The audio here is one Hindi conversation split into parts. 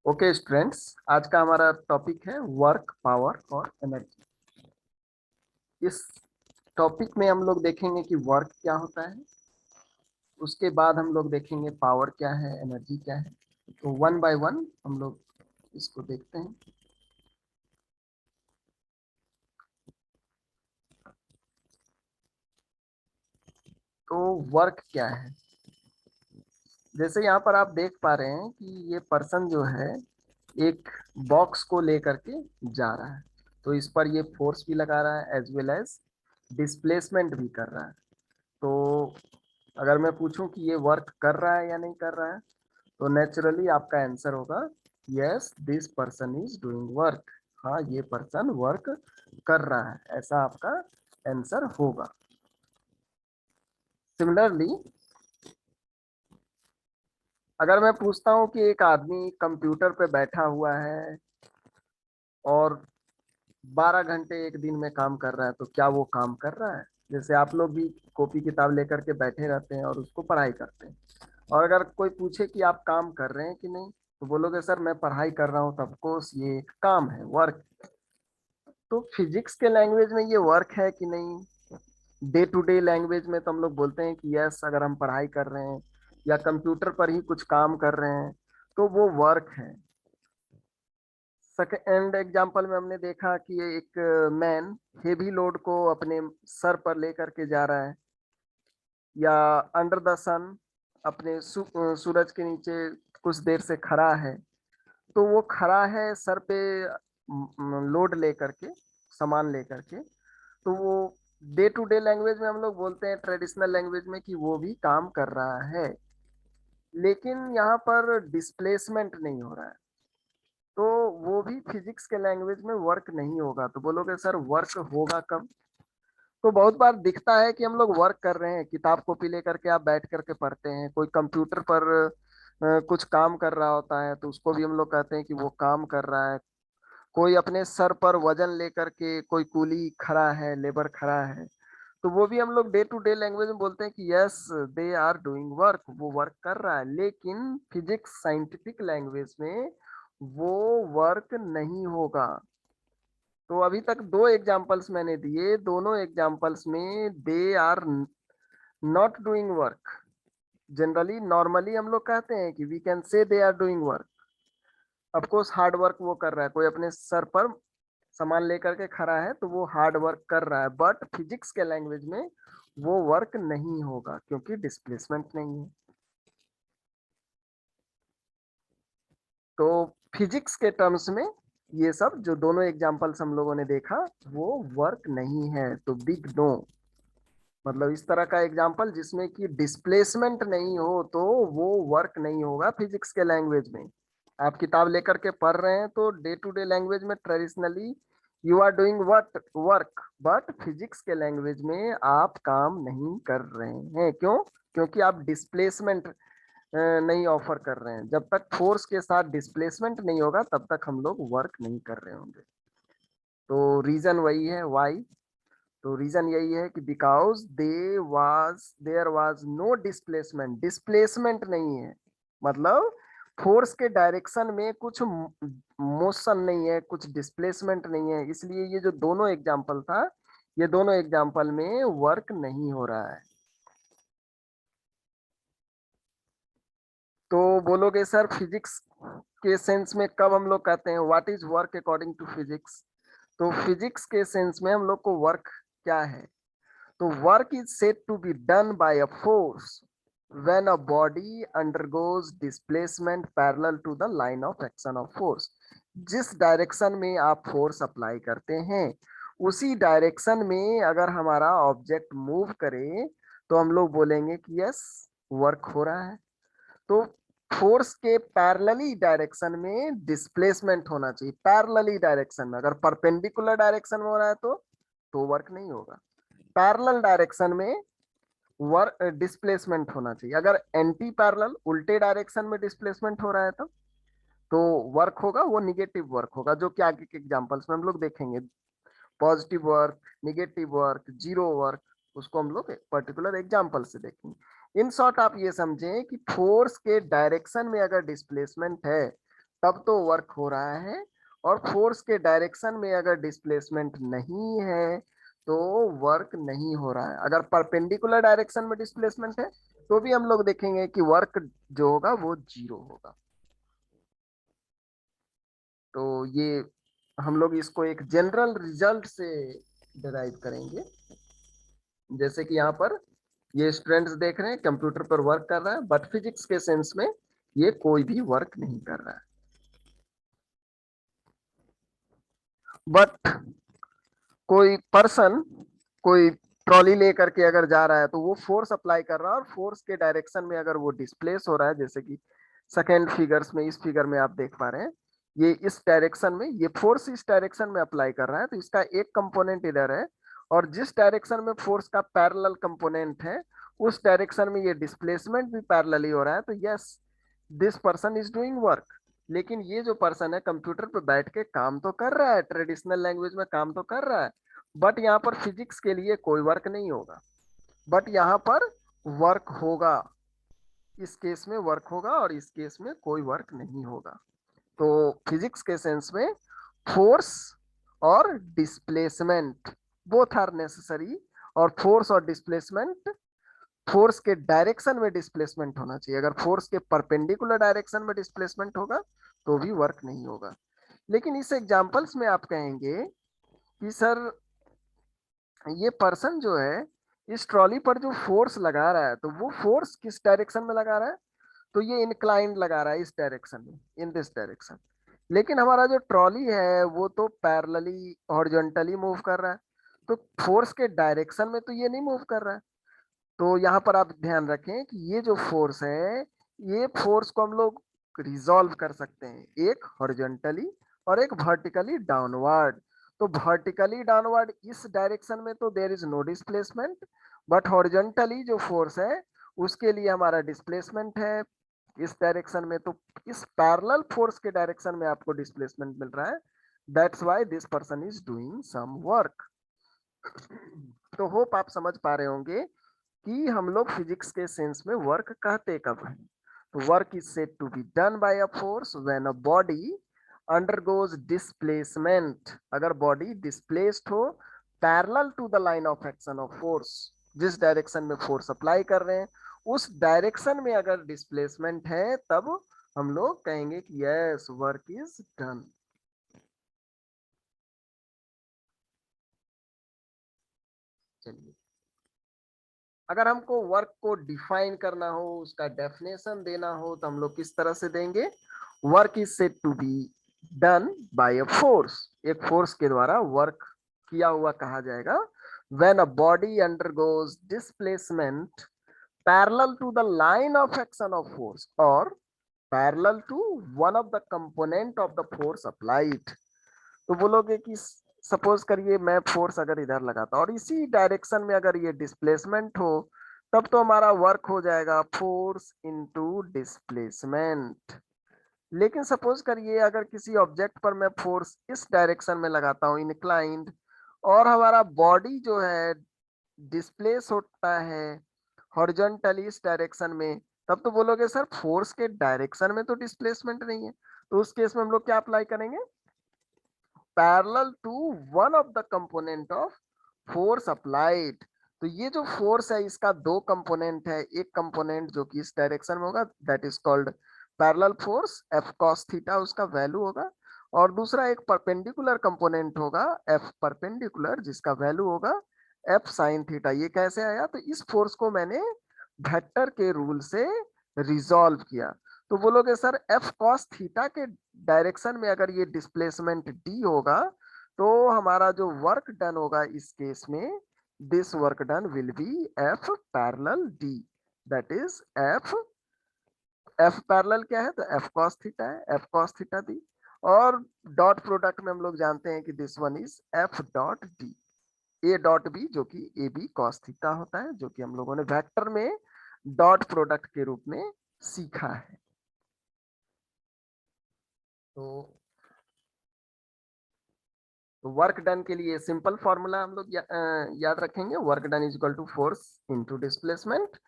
ओके स्टूडेंट्स, आज का हमारा टॉपिक है वर्क, पावर और एनर्जी। इस टॉपिक में हम लोग देखेंगे कि वर्क क्या होता है। उसके बाद हम लोग देखेंगे पावर क्या है, एनर्जी क्या है। तो वन बाय वन हम लोग इसको देखते हैं। तो वर्क क्या है, जैसे यहाँ पर आप देख पा रहे हैं कि ये पर्सन जो है एक बॉक्स को लेकर के जा रहा है। तो इस पर ये फोर्स भी लगा रहा है एज वेल एज डिस्प्लेसमेंट भी कर रहा है। तो अगर मैं पूछूं कि ये वर्क कर रहा है या नहीं कर रहा है, तो नेचुरली आपका आंसर होगा yes this person is doing work. हाँ, ये पर्सन वर्क कर रहा है, ऐसा आपका आंसर होगा। सिमिलरली अगर मैं पूछता हूं कि एक आदमी कंप्यूटर पे बैठा हुआ है और 12 घंटे एक दिन में काम कर रहा है, तो क्या वो काम कर रहा है? जैसे आप लोग भी कॉपी किताब लेकर के बैठे रहते हैं और उसको पढ़ाई करते हैं, और अगर कोई पूछे कि आप काम कर रहे हैं कि नहीं, तो बोलोगे सर मैं पढ़ाई कर रहा हूँ, तो ऑफकोर्स ये एक काम है, वर्क। तो फिजिक्स के लैंग्वेज में ये वर्क है कि नहीं? डे टू डे लैंग्वेज में तो हम लोग बोलते हैं कि यस, अगर हम पढ़ाई कर रहे हैं या कंप्यूटर पर ही कुछ काम कर रहे हैं तो वो वर्क है। सेकेंड एग्जांपल में हमने देखा कि एक मैन हेवी लोड को अपने सर पर लेकर के जा रहा है, या अंडर द सन अपने सूरज के नीचे कुछ देर से खड़ा है। तो वो खड़ा है सर पे लोड लेकर के, सामान लेकर के। तो वो डे टू डे लैंग्वेज में हम लोग बोलते हैं, ट्रेडिशनल लैंग्वेज में, कि वो भी काम कर रहा है, लेकिन यहाँ पर डिस्प्लेसमेंट नहीं हो रहा है। तो वो भी फिजिक्स के लैंग्वेज में वर्क नहीं होगा। तो बोलोगे सर वर्क होगा कब? तो बहुत बार दिखता है कि हम लोग वर्क कर रहे हैं, किताब कॉपी लेकर के आप बैठ करके पढ़ते हैं, कोई कंप्यूटर पर कुछ काम कर रहा होता है तो उसको भी हम लोग कहते हैं कि वो काम कर रहा है। कोई अपने सर पर वजन लेकर के, कोई कूली खड़ा है, लेबर खड़ा है, तो वो भी हम लोग डे टू डे लैंग्वेज में बोलते हैं कि yes they are doing work, वो वर्क कर रहा है। लेकिन फिजिक्स साइंटिफिक लैंग्वेज में वो वर्क नहीं होगा। तो अभी तक दो एग्जांपल्स मैंने दिए, दोनों एग्जांपल्स में they are not doing work. Generally normally हम लोग कहते हैं कि we can say they are doing work. Of course hard work वो कर रहा है, कोई अपने सर पर सामान लेकर के खड़ा है तो वो हार्ड वर्क कर रहा है, बट फिजिक्स के लैंग्वेज में वो वर्क नहीं होगा क्योंकि डिस्प्लेसमेंट नहीं है। तो फिजिक्स के टर्म्स में ये सब जो दोनों एग्जांपल्स हम लोगों ने देखा वो वर्क नहीं है। तो बिग नो, मतलब इस तरह का एग्जांपल जिसमें कि डिस्प्लेसमेंट नहीं हो तो वो वर्क नहीं होगा फिजिक्स के लैंग्वेज में। आप किताब लेकर के पढ़ रहे हैं तो डे टू डे लैंग्वेज में traditionally you are doing what work, but physics के लैंग्वेज में आप काम नहीं कर रहे हैं। क्यों? क्योंकि आप डिस्प्लेसमेंट नहीं ऑफर कर रहे हैं। जब तक फोर्स के साथ डिस्प्लेसमेंट नहीं होगा तब तक हम लोग वर्क नहीं कर रहे होंगे। तो रीजन वही है, वाई। तो रीजन यही है कि because there was no displacement, displacement नहीं है, मतलब फोर्स के डायरेक्शन में कुछ मोशन नहीं है, कुछ डिस्प्लेसमेंट नहीं है, इसलिए ये जो दोनों एग्जांपल था, ये दोनों एग्जांपल में वर्क नहीं हो रहा है। तो बोलोगे सर फिजिक्स के सेंस में कब हम लोग कहते हैं what is work according to physics? तो फिजिक्स के सेंस में हम लोग को वर्क क्या है? तो work is said to be done by a force when a body undergoes displacement parallel to the line of action of force। जिस डायरेक्शन में आप फोर्स अप्लाई करते हैं उसी डायरेक्शन में अगर हमारा ऑब्जेक्ट मूव करे तो हम लोग बोलेंगे कि यस वर्क हो रहा है। तो फोर्स के पैरेलली डायरेक्शन में डिस्प्लेसमेंट होना चाहिए। पैरेलली डायरेक्शन में, अगर परपेंडिकुलर डायरेक्शन में हो रहा है तो वर्क नहीं होगा। पैरेलल डायरेक्शन में वर्क डिस्प्लेसमेंट होना चाहिए। अगर एंटी पैरेलल उल्टे डायरेक्शन में डिस्प्लेसमेंट हो रहा है तो वर्क होगा, वो निगेटिव वर्क होगा, जो कि आगे के एग्जांपल्स में हम लोग देखेंगे। Positive work, negative work, zero work, उसको हम लोग पर्टिकुलर एग्जांपल से देखेंगे। इन शॉर्ट आप ये समझें कि फोर्स के डायरेक्शन में अगर डिस्प्लेसमेंट है तब तो वर्क हो रहा है। और फोर्स के डायरेक्शन में अगर डिस्प्लेसमेंट नहीं है तो वर्क नहीं हो रहा है। अगर परपेंडिकुलर डायरेक्शन में डिस्प्लेसमेंट है तो भी हम लोग देखेंगे कि वर्क जो होगा वो जीरो होगा। तो ये हम लोग इसको एक जनरल रिजल्ट से डिराइव करेंगे। जैसे कि यहाँ पर ये स्टूडेंट्स देख रहे हैं कंप्यूटर पर वर्क कर रहा है, बट फिजिक्स के सेंस में ये कोई भी वर्क नहीं कर रहा है। बट कोई पर्सन कोई ट्रॉली लेकर के अगर जा रहा है तो वो फोर्स अप्लाई कर रहा है, और फोर्स के डायरेक्शन में अगर वो डिस्प्लेस हो रहा है, जैसे कि सेकेंड फिगर्स में, इस फिगर में आप देख पा रहे हैं, ये इस डायरेक्शन में, ये फोर्स इस डायरेक्शन में अप्लाई कर रहा है, तो इसका एक कंपोनेंट इधर है, और जिस डायरेक्शन में फोर्स का पैरेलल कंपोनेंट है उस डायरेक्शन में ये डिस्प्लेसमेंट भी पैरेलली हो रहा है। तो yes, this person is doing work. लेकिन ये जो पर्सन है कंप्यूटर पे बैठ के काम तो कर रहा है, ट्रेडिशनल लैंग्वेज में काम तो कर रहा है, बट यहाँ पर फिजिक्स के लिए कोई वर्क नहीं होगा। बट यहाँ पर वर्क होगा, इस केस में वर्क होगा और इस केस में कोई वर्क नहीं होगा। तो फिजिक्स के सेंस में फोर्स और डिस्प्लेसमेंट बोथ आर नेसेसरी, और फोर्स और डिस्प्लेसमेंट, फोर्स के डायरेक्शन में डिस्प्लेसमेंट होना चाहिए। अगर फोर्स के परपेंडिकुलर डायरेक्शन में डिस्प्लेसमेंट होगा तो भी वर्क नहीं होगा। लेकिन इस एग्जांपल्स में आप कहेंगे कि सर ये पर्सन जो है इस ट्रॉली पर जो फोर्स लगा रहा है तो वो फोर्स किस डायरेक्शन में लगा रहा है, तो ये इंक्लाइंड लगा रहा है इस डायरेक्शन में, इन दिस डायरेक्शन। लेकिन हमारा जो ट्रॉली है वो तो पैरेलली हॉरिजॉन्टली मूव कर रहा है, तो फोर्स के डायरेक्शन में तो ये नहीं मूव कर रहा है। तो यहाँ पर आप ध्यान रखें कि ये जो फोर्स है, ये फोर्स को हम लोग रिजॉल्व कर सकते हैं, एक हॉरिजॉन्टली और एक वर्टिकली डाउनवर्ड। तो वर्टिकली डाउनवर्ड इस डायरेक्शन में तो there is no displacement, but horizontally जो फोर्स है उसके लिए हमारा डिस्प्लेसमेंट है इस डायरेक्शन में। तो इस पैरेलल फोर्स के डायरेक्शन में आपको डिस्प्लेसमेंट मिल रहा है, that's why this person is doing some work. तो होप आप समझ पा रहे होंगे कि हम लोग फिजिक्स के सेंस में वर्क कहते कब हैं। तो work is said to be done by a force when a body undergoes displacement, अगर बॉडी डिस्प्लेस्ड हो parallel to the line of action of force, जिस डायरेक्शन में फोर्स अप्लाई कर रहे हैं उस डायरेक्शन में अगर डिस्प्लेसमेंट है तब हम लोग कहेंगे कि यस वर्क इज डन। चलिए, अगर हमको वर्क को डिफाइन करना हो, उसका डेफिनेशन देना हो, तो हम लोग किस तरह से देंगे? Work is said to be done by a force, एक फोर्स के द्वारा वर्क किया हुआ कहा जाएगा। When a body undergoes displacement parallel to the line of action of force और parallel to one of the component of the force applied. तो बोलोगे कि सपोज करिए मैं फोर्स अगर इधर लगाता और इसी डायरेक्शन में अगर ये डिस्प्लेसमेंट हो, तब तो हमारा वर्क हो जाएगा फोर्स इनटू डिस्प्लेसमेंट। लेकिन सपोज करिए अगर किसी ऑब्जेक्ट पर मैं फोर्स इस डायरेक्शन में लगाता हूँ इंक्लाइंड, और हमारा बॉडी जो है डिस्प्लेस होता है हॉरिजॉन्टली इस डायरेक्शन में, तब तो बोलोगे सर फोर्स के डायरेक्शन में तो डिस्प्लेसमेंट नहीं है। तो उस केस में हम लोग क्या अप्लाई करेंगे? Parallel to one of the component of force applied. तो ये जो फोर्स है इसका दो कंपोनेंट है, एक कंपोनेंट जो कि इस डायरेक्शन में होगा that is called parallel force F cos theta, उसका वैल्यू होगा, और दूसरा एक परपेंडिकुलर कंपोनेंट होगा एफ परपेंडिकुलर जिसका वैल्यू होगा एफ साइन थीटा। ये कैसे आया? तो इस फोर्स को मैंने वेक्टर के रूल से रिजॉल्व किया। तो बोलोगे सर एफ कॉस थीटा के डायरेक्शन में अगर ये डिस्प्लेसमेंट डी होगा तो हमारा जो वर्क डन होगा इस केस में, this work done will be F parallel D, that is F, F parallel क्या है? तो एफ कॉस थीटा है, एफ कॉस थीटा दी। और डॉट प्रोडक्ट में हम लोग जानते हैं कि this one is F dot D, A dot B जो कि ए बी कॉस थीटा होता है, जो कि हम लोगों ने वेक्टर में डॉट प्रोडक्ट के रूप में सीखा है। तो वर्क डन के लिए सिंपल फॉर्मूला हम लोग याद रखेंगे, work done is equal to force into displacement.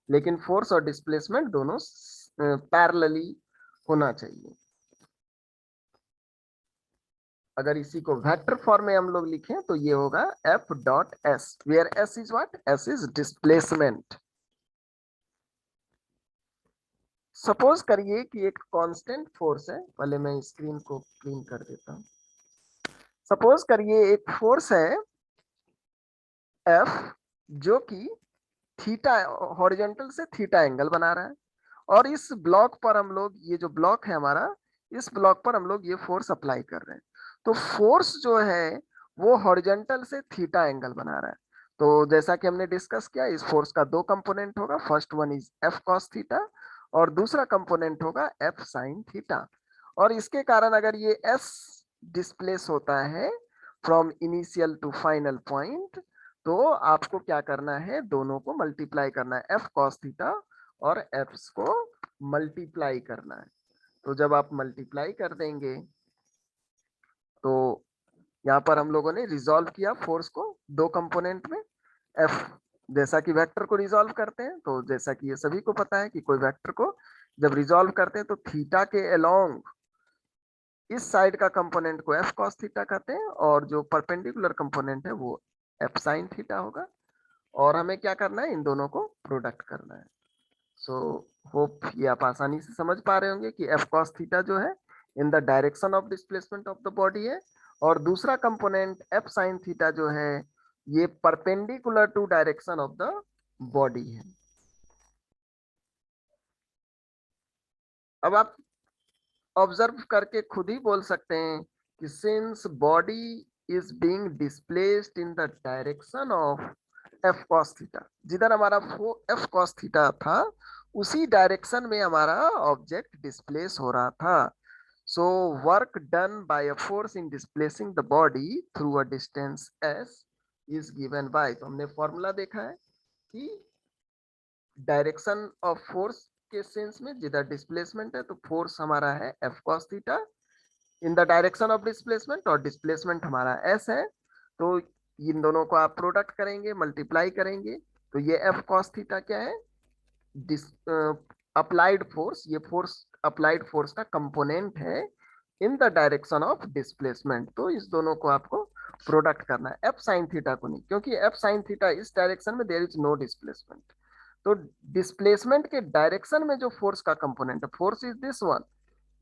लेकिन फोर्स और डिस्प्लेसमेंट दोनों पैरेलली होना चाहिए। अगर इसी को वेक्टर फॉर्म में हम लोग लिखें तो ये होगा F dot S, where S is what, S is displacement. Suppose करिए कि एक कांस्टेंट फोर्स है, पहले मैं स्क्रीन को क्लीन कर देता हूं। सपोज करिए एक फोर्स है F जो कि थीटा हॉरिजॉन्टल से थीटा एंगल बना रहा है, और इस ब्लॉक पर हम लोग, ये जो ब्लॉक है हमारा, इस ब्लॉक पर हम लोग ये फोर्स अप्लाई कर रहे हैं। तो फोर्स जो है वो हॉरिजॉन्टल से थीटा एंगल बना रहा है। तो जैसा कि हमने डिस्कस किया, इस फोर्स का दो कंपोनेंट होगा, first one is F cos theta और दूसरा कंपोनेंट होगा एफ साइन थीटा। और इसके कारण अगर ये एस डिस्प्लेस होता है from initial to final point, तो आपको क्या करना है, दोनों को मल्टीप्लाई करना है, एफ कॉस थीटा और एफ्स को मल्टीप्लाई करना है। तो जब आप मल्टीप्लाई कर देंगे तो यहाँ पर हम लोगों ने रिजॉल्व किया फोर्स को दो कंपोनेंट में। एफ जैसा कि वेक्टर को रिजॉल्व करते हैं, तो जैसा कि ये सभी को पता है कि कोई वेक्टर को जब रिजॉल्व करते हैं तो थीटा के अलोंग इस साइड का कंपोनेंट को एफ कॉस थीटा कहते हैं, और जो परपेंडिकुलर कंपोनेंट है वो एफ साइन थीटा होगा। और हमें क्या करना है, इन दोनों को प्रोडक्ट करना है। सो होप ये आप आसानी से समझ पा रहे होंगे कि एफ कॉस थीटा जो है इन the direction of displacement of the body है, और दूसरा कंपोनेंट एफ साइन थीटा जो है ये perpendicular to direction of the body है। अब आप ऑब्जर्व करके खुद ही बोल सकते हैं कि since body is being displaced in the direction of F cos theta, जिधर हमारा एफ कॉस थीटा था उसी डायरेक्शन में हमारा ऑब्जेक्ट डिस्प्लेस हो रहा था। So work done by a force in displacing the body through a distance S is given by, तो हमने फॉर्मूला देखा है कि डायरेक्शन ऑफ फोर्स के सेंस में जिधर डिस्प्लेसमेंट है तो फोर्स हमारा है F cos theta in the direction of displacement, और डिस्प्लेसमेंट हमारा एस है। तो इन दोनों को आप प्रोडक्ट करेंगे, मल्टीप्लाई करेंगे, तो ये एफ कॉस थीटा क्या है, अप्लाइड फोर्स, ये फोर्स अप्लाइड फोर्स का कंपोनेंट है इन द डायरेक्शन ऑफ डिस्प्लेसमेंट। तो इस दोनों को आपको प्रोडक्ट करना है, एफ साइन थीटा को नहीं, क्योंकि एफ साइन थीटा इस डायरेक्शन में देयर इज नो डिस्प्लेसमेंट। तो डिस्प्लेसमेंट के डायरेक्शन में जो फोर्स का कंपोनेंट है, फोर्स इज दिस वन,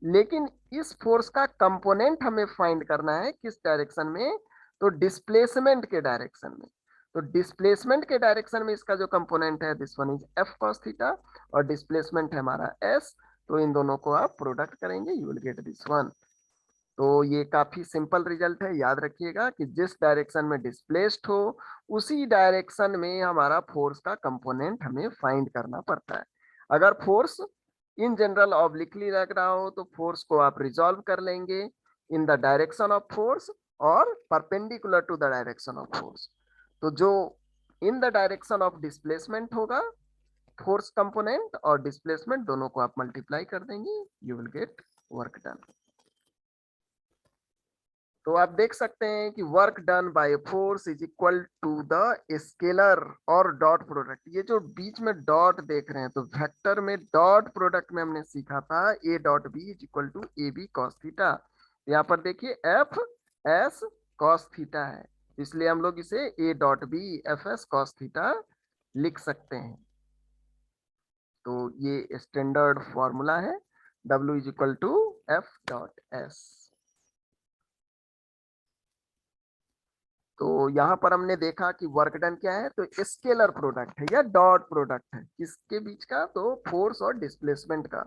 लेकिन इस फोर्स का कंपोनेंट हमें फाइंड करना है किस डायरेक्शन में, तो डिस्प्लेसमेंट के डायरेक्शन में। तो डिस्प्लेसमेंट के डायरेक्शन में इसका जो कंपोनेंट है this one is F cos theta, और डिस्प्लेसमेंट है हमारा एस। तो इन दोनों को आप प्रोडक्ट करेंगे, you will get this one. तो ये काफी सिंपल रिजल्ट है, याद रखिएगा कि जिस डायरेक्शन में डिस्प्लेस्ड हो उसी डायरेक्शन में हमारा फोर्स का कंपोनेंट हमें फाइंड करना पड़ता है। अगर फोर्स इन जनरल ऑब्लिकली लग रहा हो तो फोर्स को आप रिजॉल्व कर लेंगे in the direction of force और perpendicular to the direction of force. तो जो in the direction of displacement होगा फोर्स कंपोनेंट और डिस्प्लेसमेंट दोनों को आप मल्टीप्लाई कर देंगे, you will get work done. तो आप देख सकते हैं कि work done by force is equal to the scalar और डॉट प्रोडक्ट। ये जो बीच में डॉट देख रहे हैं, तो वेक्टर में डॉट प्रोडक्ट में हमने सीखा था A dot B is equal to A B cos theta. यहाँ पर देखिए एफ एस कॉस थीटा है, इसलिए हम लोग इसे A dot B F S cos theta लिख सकते हैं। तो ये स्टैंडर्ड फॉर्मूला है, W is equal to F dot S. तो यहाँ पर हमने देखा कि वर्क डन क्या है, तो स्केलर प्रोडक्ट है या डॉट प्रोडक्ट है, किसके बीच का, तो फोर्स और डिस्प्लेसमेंट का,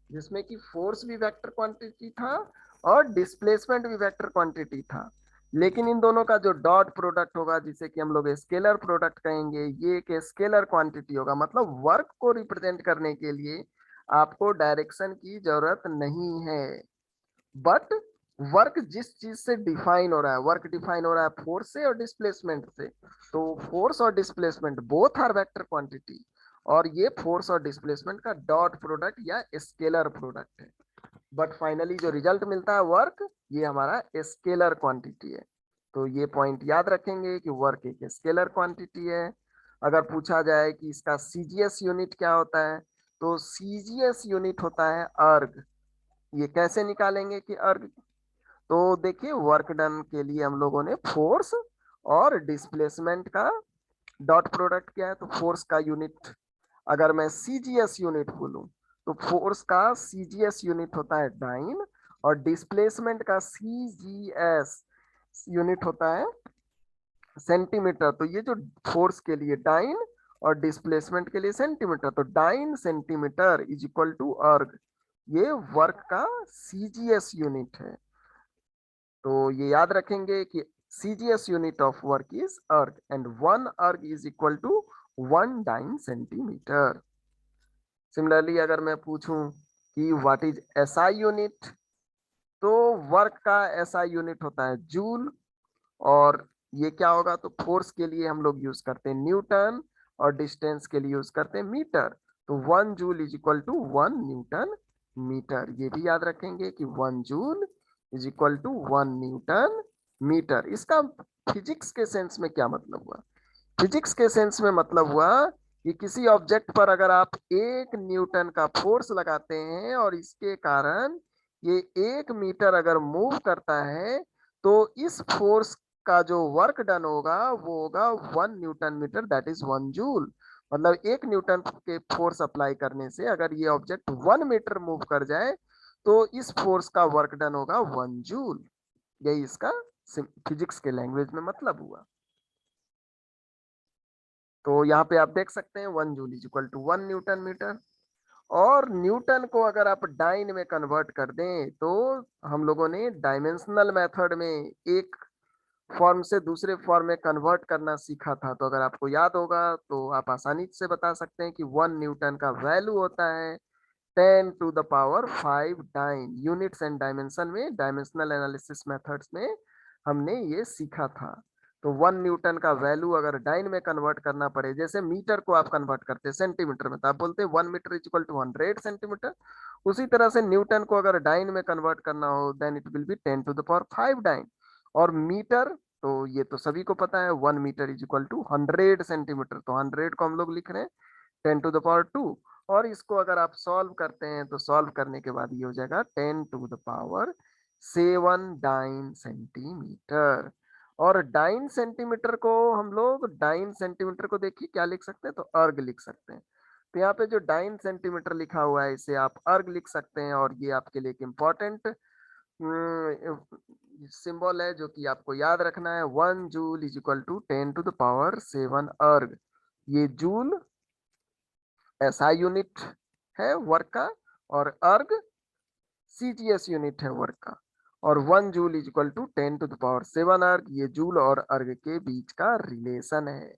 जिसमें कि फोर्स भी वेक्टर क्वांटिटी था और डिस्प्लेसमेंट भी वेक्टर क्वांटिटी था। लेकिन इन दोनों का जो डॉट प्रोडक्ट होगा, जिसे कि हम लोग स्केलर प्रोडक्ट कहेंगे, ये एक स्केलर क्वांटिटी होगा, मतलब वर्क को रिप्रेजेंट करने के लिए आपको डायरेक्शन की जरूरत नहीं है, बट वर्क जिस चीज से डिफाइन हो रहा है, वर्क डिफाइन हो रहा है फोर्स से और डिस्प्लेसमेंट से, तो फोर्स और displacement both are vector quantity, और ये फोर्स और डिस्प्लेसमेंट का डॉट प्रोडक्ट या स्केलर प्रोडक्ट है। बट फाइनली जो रिजल्ट मिलता है वर्क, ये हमारा स्केलर क्वांटिटी है। तो ये पॉइंट याद रखेंगे कि वर्क एक स्केलर क्वांटिटी है। अगर पूछा जाए कि इसका सीजीएस यूनिट क्या होता है, तो सीजीएस यूनिट होता है अर्ग। ये कैसे निकालेंगे कि अर्ग, तो देखिए वर्क डन के लिए हम लोगों ने फोर्स और डिस्प्लेसमेंट का डॉट प्रोडक्ट क्या है, तो फोर्स का यूनिट अगर मैं सीजीएस यूनिट बोलूं तो फोर्स का सीजीएस यूनिट होता है डाइन, और डिस्प्लेसमेंट का सीजीएस यूनिट होता है सेंटीमीटर। तो ये जो फोर्स के लिए डाइन और डिस्प्लेसमेंट के लिए सेंटीमीटर, तो dyne centimetre is equal to erg, ये वर्क का सीजीएस यूनिट है। तो ये याद रखेंगे कि CGS unit of work is erg and 1 erg is equal to 1 dyne centimeter. Similarly अगर मैं पूछूं कि what is SI unit, तो वर्क का SI यूनिट होता है जूल, और ये क्या होगा, तो फोर्स के लिए हम लोग यूज करते हैं न्यूटन और डिस्टेंस के लिए यूज करते हैं मीटर। तो 1 joule is equal to 1 newton metre, ये भी याद रखेंगे कि 1 joule is equal to 1 newton metre. इसका फिजिक्स के सेंस में क्या मतलब हुआ? फिजिक्स के सेंस में मतलब हुआ कि किसी ऑब्जेक्ट पर अगर आप 1 न्यूटन का फोर्स लगाते हैं और इसके कारण ये 1 मीटर अगर मूव करता है, तो इस फोर्स का जो वर्क डन होगा वो होगा 1 newton metre, that is 1 joule. मतलब 1 न्यूटन के फोर्स अप्लाई करने से अगर ये ऑब्जेक्ट 1 मीटर मूव कर जाए तो इस फोर्स का वर्क डन होगा 1 जूल। यही इसका फिजिक्स के लैंग्वेज में मतलब हुआ। तो यहाँ पे आप देख सकते हैं 1 joule is equal to 1 newton metre. और न्यूटन को अगर आप डाइन में कन्वर्ट कर दें तो हम लोगों ने डायमेंशनल मेथड में एक फॉर्म से दूसरे फॉर्म में कन्वर्ट करना सीखा था। तो अगर आपको याद होगा तो आप आसानी से बता सकते हैं कि 1 न्यूटन का वैल्यू होता है 10 to the power 5 dyne. Units and dimension में डायमेंशनल एनालिसिस मेथड्स में हमने ये सीखा था। तो 1 न्यूटन का वैल्यू अगर डाइन में कन्वर्ट करना पड़े, जैसे मीटर को आप कन्वर्ट करते हैं सेंटीमीटर में, तो आप बोलते हैं 1 metre is equal to 100 centimetre. उसी तरह से न्यूटन को अगर डाइन में कन्वर्ट करना हो then it will be 10 to the power 5 dyne. और मीटर तो ये तो सभी को पता है 1 metre is equal to 100 centimetre. तो 100 को हम लोग लिख रहे हैं 10 टू द पावर 2। और इसको अगर आप सॉल्व करते हैं तो सॉल्व करने के बाद ये हो जाएगा 10 to the power 7 dyne centimetre. और डाइन सेंटीमीटर को हम लोग डाइन सेंटीमीटर को देखिए क्या लिख सकते हैं, तो अर्ग लिख सकते हैं। तो यहाँ पे जो डाइन सेंटीमीटर लिखा हुआ है इसे आप अर्ग लिख सकते हैं, और ये आपके लिए एक इम्पोर्टेंट सिंबल है जो कि आपको याद रखना है। 1 joule is equal to 10 to the power 7 erg. ये जूल एसआई यूनिट है वर्क का, और अर्ग सीजीएस यूनिट है वर्क का। और 1 joule is equal to 10 to the power 7 erg, ये जूल और अर्ग के बीच का रिलेशन है।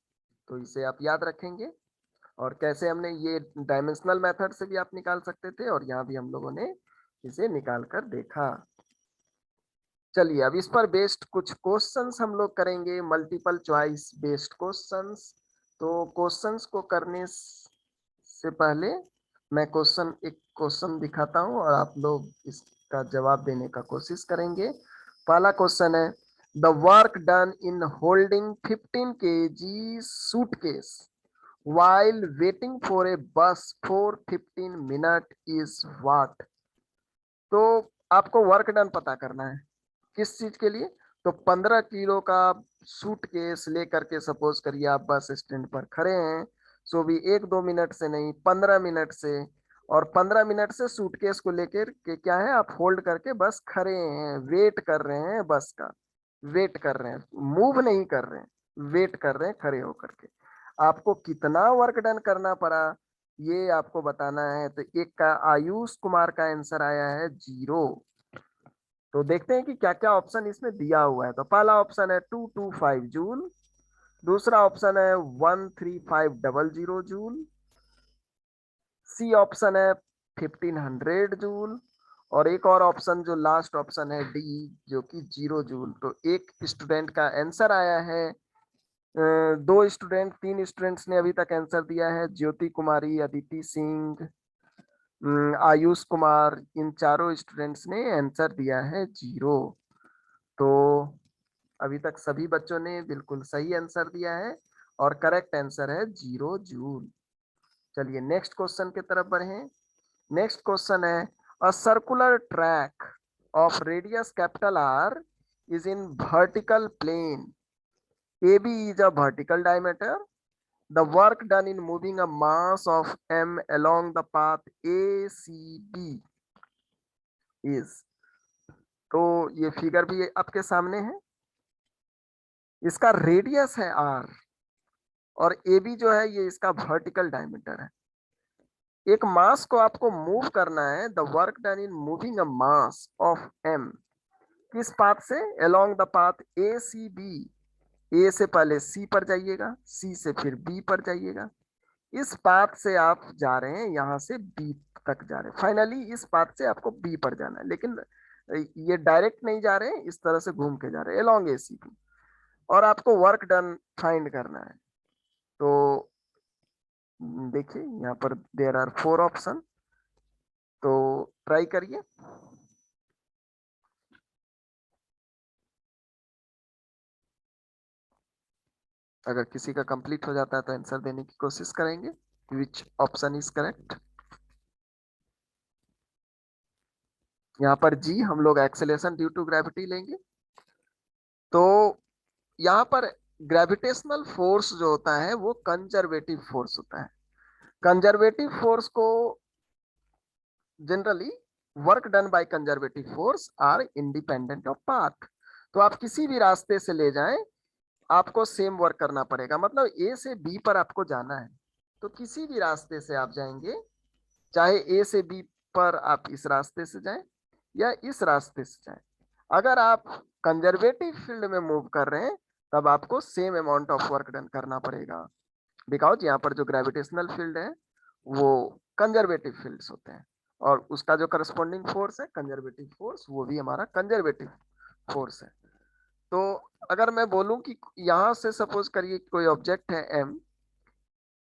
तो इसे आप याद रखेंगे। और कैसे हमने ये डायमेंशनल मेथड से भी आप निकाल सकते थे, और यहाँ भी हम लोगों ने इसे निकाल कर देखा। चलिए अब इस पर बेस्ड कुछ क्वेश्चंस हम लोग करेंगे, मल्टीपल चॉइस बेस्ड क्वेश्चंस। तो क्वेश्चंस को करने से पहले मैं एक क्वेश्चन दिखाता हूं और आप लोग इसका जवाब देने का कोशिश करेंगे। पहला क्वेश्चन है, the work done in holding 15 kg suitcase while waiting for a bus for 15 minutes is what? तो आपको वर्क डन पता करना है किस चीज के लिए, तो 15 किलो का सूटकेस लेकर के सपोज करिए आप बस स्टैंड पर खड़े हैं, सो भी 1-2 मिनट से नहीं 15 मिनट से। और 15 मिनट से सूटकेस को लेकर के क्या है, आप होल्ड करके बस खड़े हैं, वेट कर रहे हैं बस का, वेट कर रहे हैं, मूव नहीं कर रहे हैं, वेट कर रहे हैं खड़े होकर के। आपको कितना वर्क डन करना पड़ा ये आपको बताना है। तो एक का आयुष कुमार का आंसर आया है 0। तो देखते हैं कि क्या क्या ऑप्शन इसमें दिया हुआ है। तो पहला ऑप्शन है 225 जूल, दूसरा ऑप्शन है 13500 जूल, सी ऑप्शन है 1500 जूल, और एक और ऑप्शन जो लास्ट ऑप्शन है डी जो कि 0 जूल। तो एक स्टूडेंट का आंसर आया है, 3 स्टूडेंट्स ने अभी तक आंसर दिया है, ज्योति कुमारी, अदिति सिंह, आयुष कुमार, इन चारों स्टूडेंट्स ने आंसर दिया है 0। तो अभी तक सभी बच्चों ने बिल्कुल सही आंसर दिया है और करेक्ट आंसर है 0 जूल। चलिए नेक्स्ट क्वेश्चन की तरफ बढ़े। नेक्स्ट क्वेश्चन है, a circular track of radius capital R is in vertical plane. AB is a vertical diameter. The work done in moving a mass of M along the path ACB is, तो ये फिगर भी आपके सामने है, इसका रेडियस है R और AB जो है ये इसका वर्टिकल डायमीटर है। एक मास को आपको मूव करना है, the work done in moving a mass of M, किस पाथ से? Along the path ACB। ए से पहले सी पर जाइएगा, सी से फिर बी पर जाइएगा, इस पाथ से आप जा रहे हैं, यहां से बी तक जा रहे हैं, फाइनली इस पाथ से आपको बी पर जाना है, लेकिन ये डायरेक्ट नहीं जा रहे हैं, इस तरह से घूम के जा रहे हैं अलोंग एसीबी, और आपको वर्क डन फाइंड करना है। तो देखिए यहाँ पर देयर आर 4 ऑप्शन, तो ट्राई करिए। अगर किसी का कंप्लीट हो जाता है तो आंसर देने की कोशिश करेंगे, विच ऑप्शन इज करेक्ट। यहाँ पर जी हम लोग एक्सेलेरेशन ड्यू टू ग्रेविटी लेंगे। तो यहाँ पर ग्रेविटेशनल फोर्स जो होता है वो कंजर्वेटिव फोर्स होता है। कंजर्वेटिव फोर्स को generally work done by conservative force are independent of path. तो आप किसी भी रास्ते से ले जाएं, आपको सेम वर्क करना पड़ेगा। मतलब ए से बी पर आपको जाना है, तो किसी भी रास्ते से आप जाएंगे, चाहे ए से बी पर आप इस रास्ते से जाएं या इस रास्ते से जाएं, अगर आप कंजर्वेटिव फील्ड में मूव कर रहे हैं तब आपको same amount of work done करना पड़ेगा, बिकॉज यहाँ पर जो ग्रेविटेशनल फील्ड है वो कंजर्वेटिव फील्ड्स होते हैं, और उसका जो करस्पॉन्डिंग फोर्स है कंजर्वेटिव फोर्स, वो भी हमारा कंजर्वेटिव फोर्स है। तो अगर मैं बोलूं कि यहां से सपोज करिए कोई ऑब्जेक्ट है एम,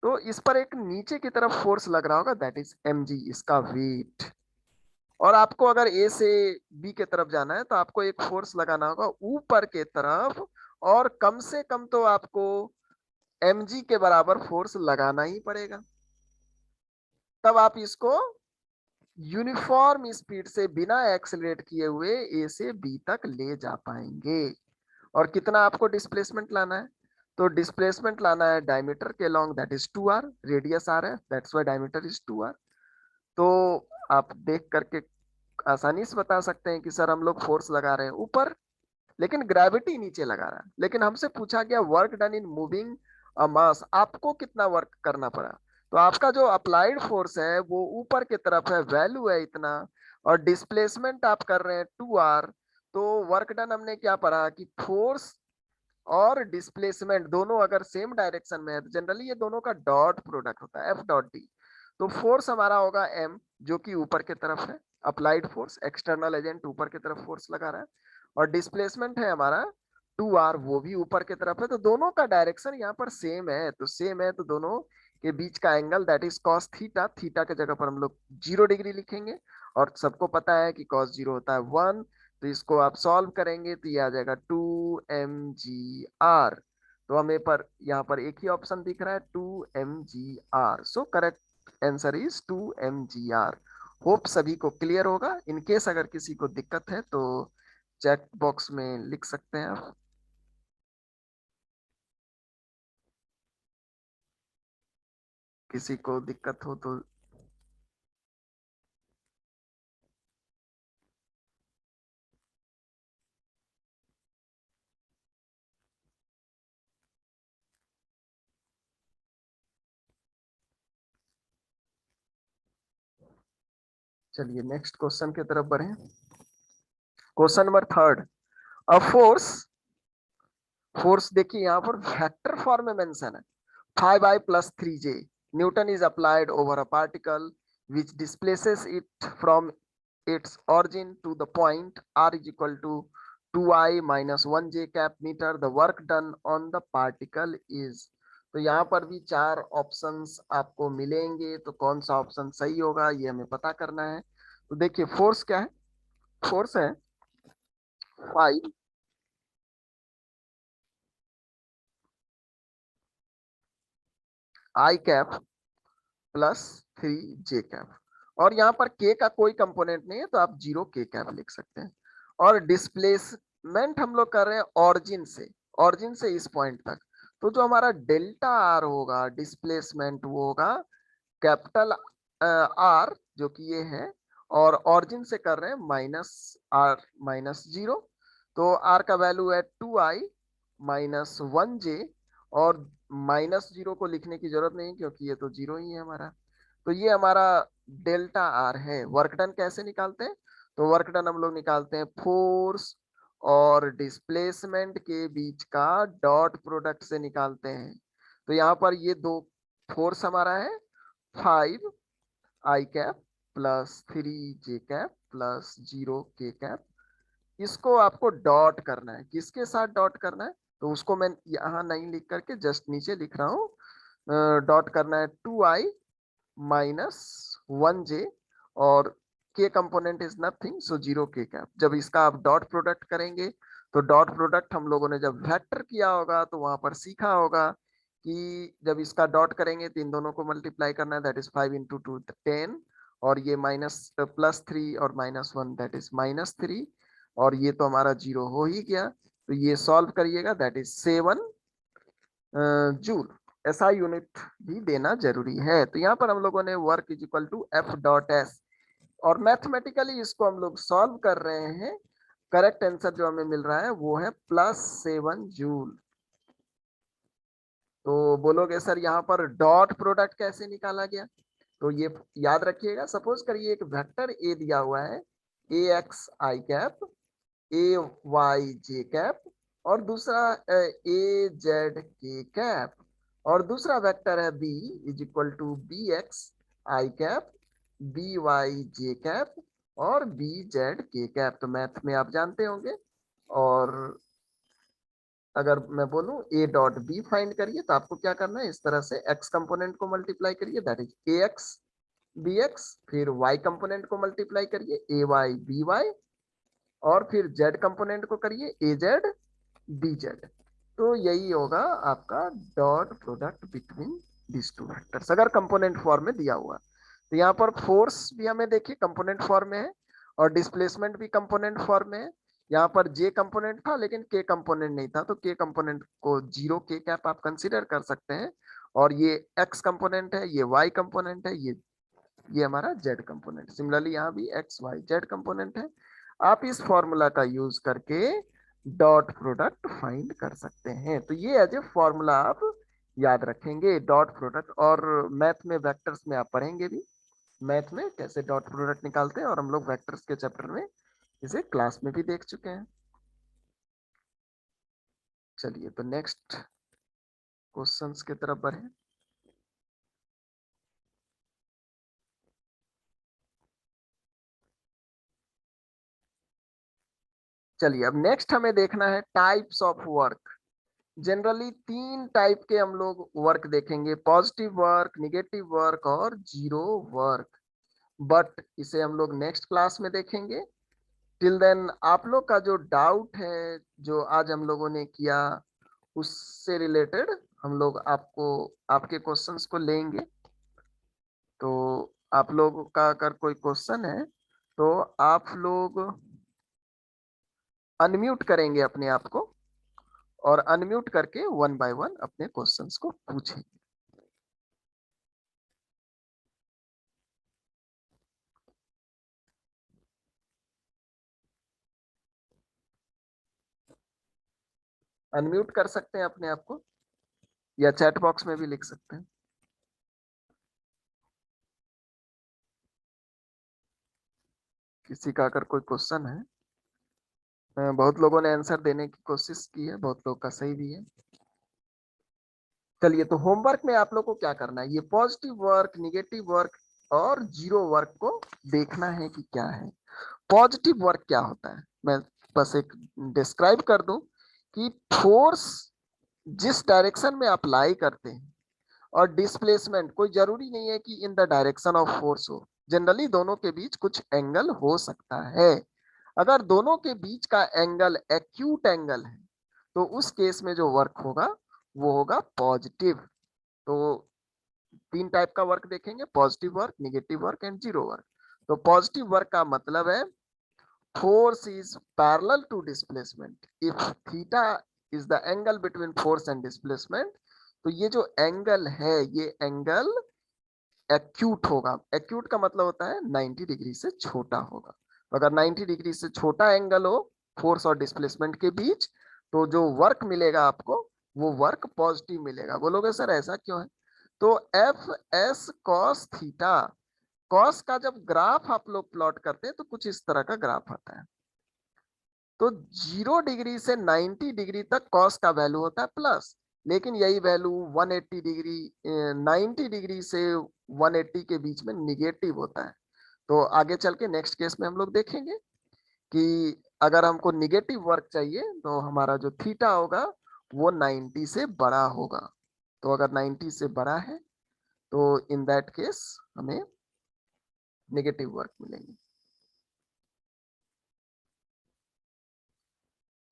तो इस पर एक नीचे की तरफ फोर्स लग रहा होगा, दैट इज एम जी, इसका वेट। और आपको अगर ए से बी के तरफ जाना है तो आपको एक फोर्स लगाना होगा ऊपर के तरफ, और कम से कम तो आपको एम जी के बराबर फोर्स लगाना ही पड़ेगा, तब आप इसको यूनिफॉर्म स्पीड से बिना एक्सेलरेट किए हुए ए से बी तक ले जा पाएंगे। और कितना आपको डिस्प्लेसमेंट लाना है? तो डिस्प्लेसमेंट लाना है डायमीटर के long, that is 2r, radius r है, that's why diameter is 2r। तो आप देख करके आसानी से बता सकते हैं कि सर हम लोग फोर्स लगा रहे हैं ऊपर, लेकिन ग्रेविटी नीचे लगा रहा है, लेकिन हमसे पूछा गया work done in moving a mass, आपको कितना वर्क करना पड़ा? तो आपका जो अप्लाइड फोर्स है वो ऊपर की तरफ है, वैल्यू है इतना, और डिस्प्लेसमेंट आप कर रहे हैं 2r। तो वर्क डन हमने क्या पढ़ा कि फोर्स और डिस्प्लेसमेंट दोनों अगर सेम डायरेक्शन में है तो जनरली ये दोनों का डॉट प्रोडक्ट होता है, एफ डॉट डी। तो फोर्स हमारा होगा एम, जो कि ऊपर की तरफ है, अप्लाइड फोर्स, एक्सटर्नल एजेंट ऊपर की तरफ फोर्स लगा रहा है, और डिस्प्लेसमेंट है हमारा 2r, वो भी ऊपर की तरफ है। तो दोनों का डायरेक्शन यहाँ पर सेम है, तो सेम है तो दोनों के बीच का angle that is cos theta, theta के जगह पर हम लोग 0 डिग्री लिखेंगे, और सबको पता है कि कॉस 0 होता है 1। तो इसको आप सॉल्व करेंगे तो ये आ जाएगा 2mgr। तो हमें पर यहाँ पर एक ही ऑप्शन दिख रहा है 2mgr, so correct answer is 2mgr। Hope सभी को क्लियर होगा। इन केस अगर किसी को दिक्कत है तो चैट बॉक्स में लिख सकते हैं आप। किसी को दिक्कत हो तो चलिए नेक्स्ट क्वेश्चन की तरफ बढ़े। Question number 3, a force, force देखिए यहाँ पर वेक्टर फॉर्म में मेंशन है, 5i plus 3j Newton is applied over a particle which displaces it from its origin to the point r is equal to 2i minus 1j cap meter. The work done on the particle is, तो यहाँ पर भी 4 ऑप्शंस आपको मिलेंगे, तो कौन सा ऑप्शन सही होगा ये हमें पता करना है। तो देखिए फोर्स क्या है, फोर्स है 5 i cap plus 3j cap। और यहाँ पर k का कोई कंपोनेंट नहीं है तो आप 0k कैप लिख सकते हैं। और डिस्प्लेसमेंट हम लोग कर रहे हैं ऑरिजिन से इस पॉइंट तक, तो जो हमारा डेल्टा आर होगा डिस्प्लेसमेंट वो होगा कैपिटल आर जो कि ये है, और ऑरिजिन से कर रहे हैं -r-0, तो आर का वैल्यू है 2i -1j, और -0 को लिखने की जरूरत नहीं क्योंकि ये तो 0 ही है हमारा। तो ये हमारा डेल्टा आर है। वर्क डन कैसे निकालते हैं? तो वर्क डन हम लोग निकालते हैं फोर्स और डिस्प्लेसमेंट के बीच का डॉट प्रोडक्ट से निकालते हैं। तो यहाँ पर ये दो फोर्स हमारा है 5i cap plus 3j cap plus 0k cap. इसको आपको डॉट करना है। किसके साथ डॉट करना है? तो उसको मैं यहाँ नहीं लिख करके जस्ट नीचे लिख रहा हूँ। डॉट करना है 2i -1j, और k component is nothing so 0k cap. जब इसका आप डॉट प्रोडक्ट करेंगे तो डॉट प्रोडक्ट हम लोगों ने जब वेक्टर किया होगा तो वहां पर सीखा होगा कि जब इसका डॉट करेंगे तो इन दोनों को मल्टीप्लाई करना है, दैट इज 5 × 2 10, और ये +3 और -1 दैट इज -3, और ये तो हमारा 0 हो ही गया। तो ये सॉल्व करिएगा, दैट इज 7 जूल। ऐसा यूनिट भी देना जरूरी है। तो यहाँ पर हम लोगों ने work is equal to F.S, और मैथमेटिकली इसको हम लोग सॉल्व कर रहे हैं। करेक्ट आंसर जो हमें मिल रहा है वो है +7 जूल। तो बोलोगे सर यहाँ पर डॉट प्रोडक्ट कैसे निकाला गया? तो ये याद रखिएगा, सपोज करिए एक वेक्टर ए दिया हुआ है AXi कैप AYJ कैप, और दूसरा AZK कैप, और दूसरा वेक्टर है B is equal to BXi cap BYJ cap और BZK कैप। तो मैथ में आप जानते होंगे। और अगर मैं बोलूं A डॉट B फाइंड करिए तो आपको क्या करना है, इस तरह से x कंपोनेंट को मल्टीप्लाई करिए दैट इज AX BX, फिर y कंपोनेंट को मल्टीप्लाई करिए AY BY, और फिर z कंपोनेंट को करिए AZ BZ। तो यही होगा आपका dot product between this two vectors, अगर कंपोनेंट फॉर्म में दिया हुआ। तो यहाँ पर फोर्स भी हमें देखिए कंपोनेंट फॉर्म में है, और डिस्प्लेसमेंट भी कंपोनेंट फॉर्म में है। यहाँ पर जे कंपोनेंट था लेकिन के कंपोनेंट नहीं था, तो के कंपोनेंट को 0k कैप आप कंसीडर कर सकते हैं। और ये एक्स कंपोनेंट है, ये वाई कंपोनेंट है, ये हमारा जेड कंपोनेंट। सिमिलरली यहाँ भी एक्स वाई जेड कंपोनेंट है। आप इस फॉर्मूला का यूज करके डॉट प्रोडक्ट फाइंड कर सकते हैं। तो ये एज ए फॉर्मूला आप याद रखेंगे डॉट प्रोडक्ट, और मैथ में वेक्टर्स में आप पढ़ेंगे भी मैथ में कैसे डॉट प्रोडक्ट निकालते हैं, और हम लोग वेक्टर्स के चैप्टर में इसे क्लास में भी देख चुके हैं। चलिए तो नेक्स्ट क्वेश्चंस की तरफ बढ़े। चलिए अब नेक्स्ट हमें देखना है types of work. Generally 3 type के हम लोग वर्क देखेंगे, पॉजिटिव वर्क, निगेटिव वर्क और जीरो वर्क, बट इसे हम लोग नेक्स्ट क्लास में देखेंगे। टिल देन आप लोग का जो डाउट है जो आज हम लोगों ने किया उससे रिलेटेड हम लोग आपको आपके क्वेश्चंस को लेंगे। तो आप लोगों का अगर कोई क्वेश्चन है तो आप लोग अनम्यूट करेंगे अपने आप को, और अनम्यूट करके 1 बाय 1 अपने क्वेश्चंस को पूछेंगे। अनम्यूट कर सकते हैं अपने आप को, या चैट बॉक्स में भी लिख सकते हैं। किसी का अगर कोई क्वेश्चन है, बहुत लोगों ने आंसर देने की कोशिश की है, बहुत लोग का सही भी है। चलिए तो होमवर्क में आप लोग को क्या करना है, ये पॉजिटिव वर्क, निगेटिव वर्क और जीरो वर्क को देखना है कि क्या है। पॉजिटिव वर्क क्या होता है, मैं बस एक डिस्क्राइब कर दूं कि फोर्स जिस डायरेक्शन में अप्लाई करते हैं, और डिस्प्लेसमेंट कोई जरूरी नहीं है कि इन द डायरेक्शन ऑफ फोर्स हो, जनरली दोनों के बीच कुछ एंगल हो सकता है। अगर दोनों के बीच का एंगल एक्यूट एंगल है तो उस केस में जो वर्क होगा वो होगा पॉजिटिव। तो तीन टाइप का वर्क देखेंगे, positive work, negative work and zero work. तो पॉजिटिव वर्क का मतलब है force is parallel to displacement if theta is the angle between force and displacement। तो ये जो एंगल है ये एंगल एक्यूट होगा। एक्यूट का मतलब होता है 90 डिग्री से छोटा होगा। तो अगर 90 डिग्री से छोटा एंगल हो फोर्स और डिस्प्लेसमेंट के बीच, तो जो वर्क मिलेगा आपको वो वर्क पॉजिटिव मिलेगा। बोलोगे सर ऐसा क्यों है? तो F S cos theta, cos का जब ग्राफ आप लोग प्लॉट करते हैं तो कुछ इस तरह का ग्राफ आता है। तो 0 डिग्री से 90 डिग्री तक कॉस का वैल्यू होता है प्लस, लेकिन यही वैल्यू 180 डिग्री 90 डिग्री से 180 के बीच में निगेटिव होता है। तो आगे चल के नेक्स्ट केस में हम लोग देखेंगे कि अगर हमको निगेटिव वर्क चाहिए तो हमारा जो थीटा होगा वो 90 से बड़ा होगा। तो अगर 90 से बड़ा है तो इन दैट केस हमें नेगेटिव वर्क मिलेंगे।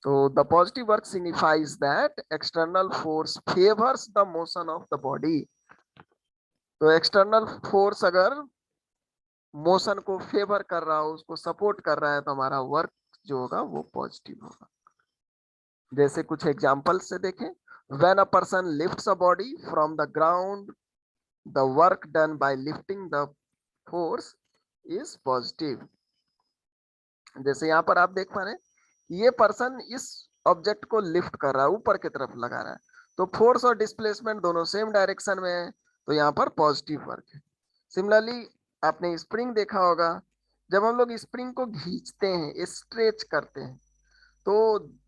So the positive work signifies that external force favors the motion of the body। तो एक्सटर्नल फोर्स अगर मोशन को फेवर कर रहा हो, उसको सपोर्ट कर रहा है, तो हमारा वर्क जो होगा वो पॉजिटिव होगा। जैसे कुछ एग्जांपल से देखें, when a person lifts a body from the ground the work done bye lifting the force is positive. जैसे यहाँ पर आप देख पा रहे हैं, ये पर्सन इस ऑब्जेक्ट को लिफ्ट कर रहा है, ऊपर की तरफ लगा रहा है, तो फोर्स और डिस्प्लेसमेंट दोनों सेम डायरेक्शन में है, तो यहाँ पर पॉजिटिव वर्क है। सिमिलरली आपने स्प्रिंग देखा होगा, जब हम लोग स्प्रिंग को खींचते हैं, स्ट्रेच करते हैं, तो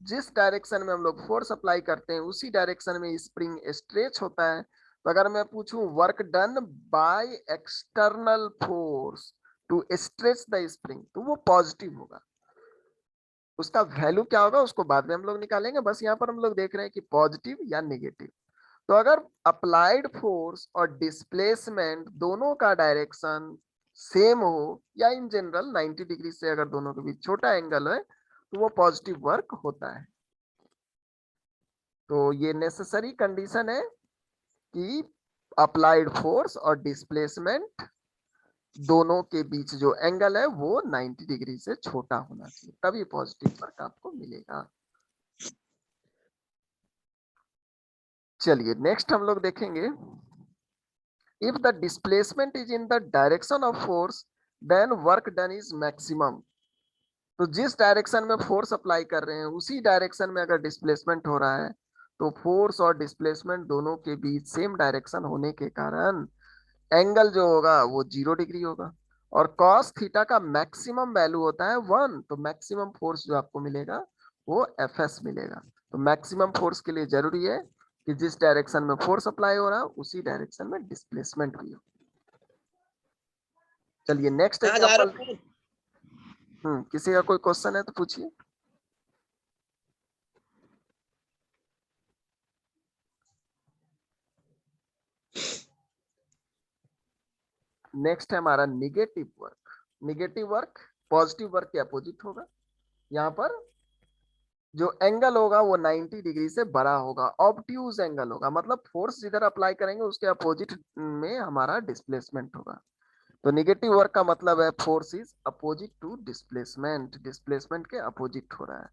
जिस डायरेक्शन में हम लोग फोर्स अप्लाई करते हैं उसी डायरेक्शन में स्प्रिंग स्ट्रेच होता है। तो अगर मैं पूछूं work done by external force to stretch the spring, तो वो पॉजिटिव होगा। उसका वैल्यू क्या होगा उसको बाद में हम लोग निकालेंगे, बस यहाँ पर हम लोग देख रहे हैं कि पॉजिटिव या नेगेटिव। तो अगर अप्लाइड फोर्स और डिस्प्लेसमेंट दोनों का डायरेक्शन सेम हो, या इन जनरल 90 डिग्री से अगर दोनों के बीच छोटा एंगल है, तो वो पॉजिटिव वर्क होता है। तो ये नेसेसरी कंडीशन है कि अप्लाइड फोर्स और डिस्प्लेसमेंट दोनों के बीच जो एंगल है वो 90 डिग्री से छोटा होना चाहिए, तभी पॉजिटिव वर्क आपको मिलेगा। चलिए नेक्स्ट हम लोग देखेंगे, if the displacement is in the direction of force then work done is maximum. तो जिस डायरेक्शन में फोर्स अप्लाई कर रहे हैं उसी डायरेक्शन में अगर डिस्प्लेसमेंट हो रहा है, तो फोर्स और डिस्प्लेसमेंट दोनों के बीच सेम डायरेक्शन होने के कारण एंगल जो होगा वो 0 डिग्री होगा। और कॉस थीटा का मैक्सिमम वैल्यू होता है 1, तो मैक्सिमम फोर्स जो आपको मिलेगा वो एफ एस मिलेगा। तो मैक्सिमम फोर्स के लिए जरूरी है कि जिस डायरेक्शन में फोर्स अप्लाई हो रहा है उसी डायरेक्शन में डिस्प्लेसमेंट भी हो। चलिए नेक्स्ट एग्जांपल। किसी का कोई क्वेश्चन है तो पूछिए। नेक्स्ट है हमारा negative work. Negative work positive work के अपोजिट होगा। यहाँ पर जो एंगल होगा वो 90 डिग्री से बड़ा होगा, ऑब्ट्यूज एंगल होगा, मतलब फोर्स जिधर अप्लाई करेंगे उसके अपोजिट में हमारा डिस्प्लेसमेंट होगा। तो निगेटिव वर्क का मतलब है force is opposite to displacement, displacement के अपोजिट हो रहा है।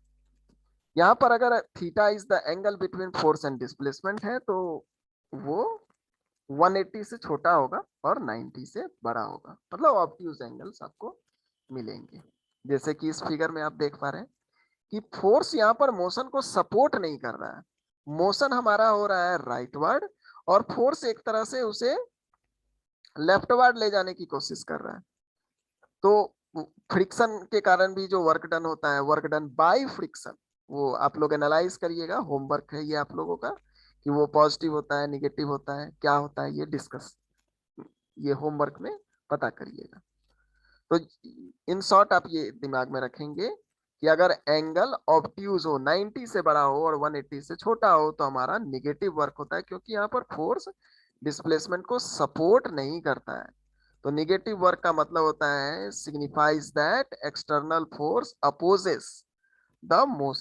यहाँ पर अगर theta is the angle between force and displacement है तो वो 180 से छोटा होगा और 90 से बड़ा होगा, मतलब ऑब्ट्यूज एंगल्स आपको मिलेंगे। जैसे कि इस फिगर में आप देख पा रहे हैं कि फोर्स यहाँ पर मोशन को सपोर्ट नहीं कर रहा है, मोशन हमारा हो रहा है राइटवर्ड, और फोर्स एक तरह से उसे लेफ्टवर्ड ले जाने की कोशिश कर रहा है। तो फ्रिक्शन के कारण भी जो वर्क डन होता है, वर्क डन बाय फ्रिक्शन, वो आप लोग एनालाइज करिएगा, होमवर्क है ये आप लोगों का, कि वो पॉजिटिव होता है, निगेटिव होता है, क्या होता है, ये डिस्कस, ये होमवर्क में पता करिएगा। तो इन शॉर्ट आप ये दिमाग में रखेंगे कि अगर एंगल ऑब्ट्यूज हो, 90 से बड़ा हो और 180 से छोटा हो, तो हमारा निगेटिव वर्क होता है, क्योंकि यहाँ पर फोर्स डिस्प्लेसमेंट को सपोर्ट नहीं करता है। तो निगेटिव वर्क का मतलब होता है signifies that external force opposes the motion.